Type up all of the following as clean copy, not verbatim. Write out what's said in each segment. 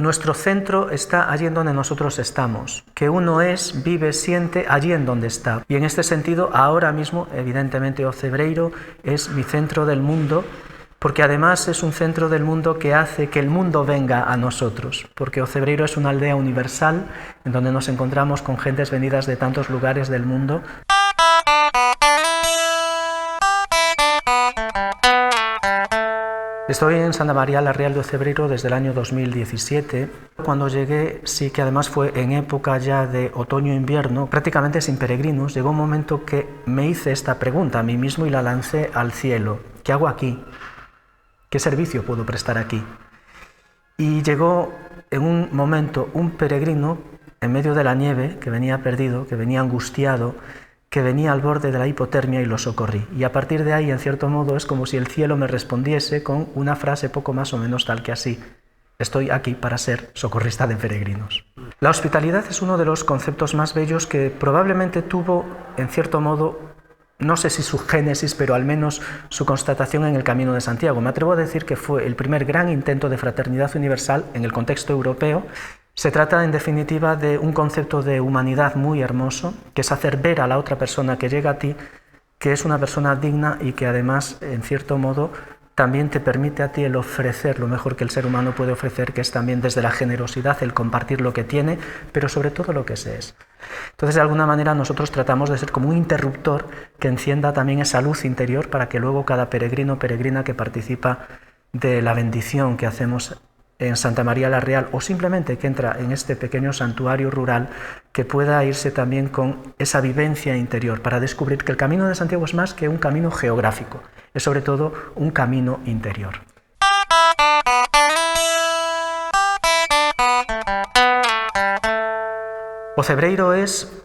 nuestro centro está allí en donde nosotros estamos, que uno es, vive, siente allí en donde está. Y en este sentido, ahora mismo, evidentemente, Ocebreiro es mi centro del mundo, porque además es un centro del mundo que hace que el mundo venga a nosotros, porque Ocebreiro es una aldea universal en donde nos encontramos con gentes venidas de tantos lugares del mundo. Estoy en Santa María la Real de Ocebreiro desde el año 2017. Cuando llegué, sí que además fue en época ya de otoño-invierno, prácticamente sin peregrinos, llegó un momento que me hice esta pregunta a mí mismo y la lancé al cielo. ¿Qué hago aquí? ¿Qué servicio puedo prestar aquí? Y llegó en un momento un peregrino en medio de la nieve, que venía perdido, que venía angustiado, que venía al borde de la hipotermia y lo socorrí. Y a partir de ahí, en cierto modo, es como si el cielo me respondiese con una frase poco más o menos tal que así: estoy aquí para ser socorrista de peregrinos. La hospitalidad es uno de los conceptos más bellos que probablemente tuvo, en cierto modo, no sé si su génesis, pero al menos su constatación en el Camino de Santiago. Me atrevo a decir que fue el primer gran intento de fraternidad universal en el contexto europeo. Se trata, en definitiva, de un concepto de humanidad muy hermoso, que es hacer ver a la otra persona que llega a ti que es una persona digna y que además, en cierto modo, también te permite a ti el ofrecer lo mejor que el ser humano puede ofrecer, que es también desde la generosidad, el compartir lo que tiene, pero sobre todo lo que se es. Entonces, de alguna manera, nosotros tratamos de ser como un interruptor que encienda también esa luz interior para que luego cada peregrino o peregrina que participa de la bendición que hacemos en Santa María la Real, o simplemente que entra en este pequeño santuario rural, que pueda irse también con esa vivencia interior para descubrir que el Camino de Santiago es más que un camino geográfico, es sobre todo un camino interior. Ocebreiro es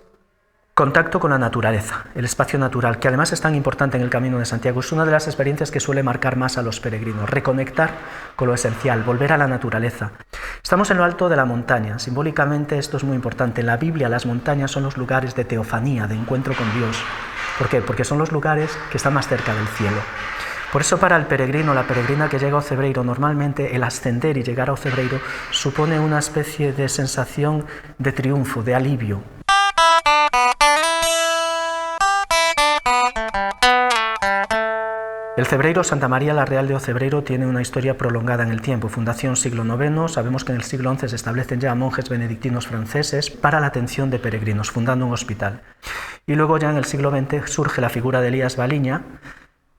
contacto con la naturaleza, el espacio natural, que además es tan importante en el Camino de Santiago. Es una de las experiencias que suele marcar más a los peregrinos, reconectar con lo esencial, volver a la naturaleza. Estamos en lo alto de la montaña. Simbólicamente esto es muy importante. En la Biblia las montañas son los lugares de teofanía, de encuentro con Dios. ¿Por qué? Porque son los lugares que están más cerca del cielo. Por eso para el peregrino, la peregrina que llega a Ocebreiro, normalmente el ascender y llegar a Ocebreiro supone una especie de sensación de triunfo, de alivio. El Cebreiro Santa María la Real de Ocebreiro tiene una historia prolongada en el tiempo. Fundación siglo IX, sabemos que en el siglo XI se establecen ya monjes benedictinos franceses para la atención de peregrinos, fundando un hospital. Y luego ya en el siglo XX surge la figura de Elías Baliña,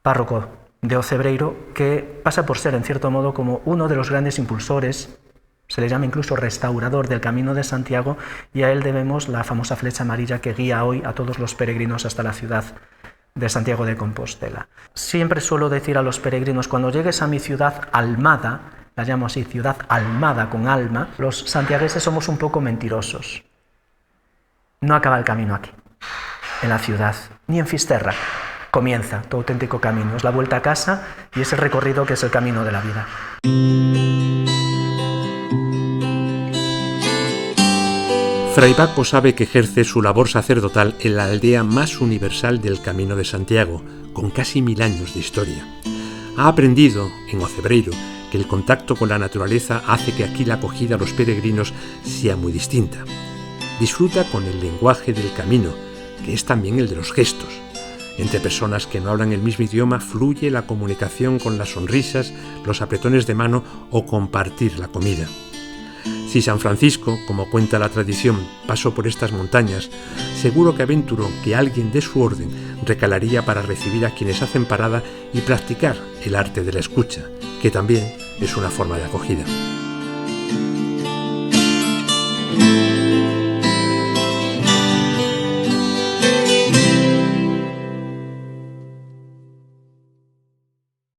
párroco de Ocebreiro, que pasa por ser en cierto modo como uno de los grandes impulsores, se le llama incluso restaurador del Camino de Santiago, y a él debemos la famosa flecha amarilla que guía hoy a todos los peregrinos hasta la ciudad de Santiago de Compostela. Siempre suelo decir a los peregrinos, cuando llegues a mi ciudad almada, la llamo así, ciudad almada con alma, los santiagueses somos un poco mentirosos. No acaba el camino aquí, en la ciudad, ni en Fisterra. Comienza tu auténtico camino, es la vuelta a casa y es el recorrido que es el camino de la vida. Fray Paco sabe que ejerce su labor sacerdotal en la aldea más universal del Camino de Santiago, con casi 1000 años de historia. Ha aprendido, en Ocebreiro, que el contacto con la naturaleza hace que aquí la acogida a los peregrinos sea muy distinta. Disfruta con el lenguaje del camino, que es también el de los gestos. Entre personas que no hablan el mismo idioma fluye la comunicación con las sonrisas, los apretones de mano o compartir la comida. Si San Francisco, como cuenta la tradición, pasó por estas montañas, seguro que aventuró que alguien de su orden recalaría para recibir a quienes hacen parada y practicar el arte de la escucha, que también es una forma de acogida.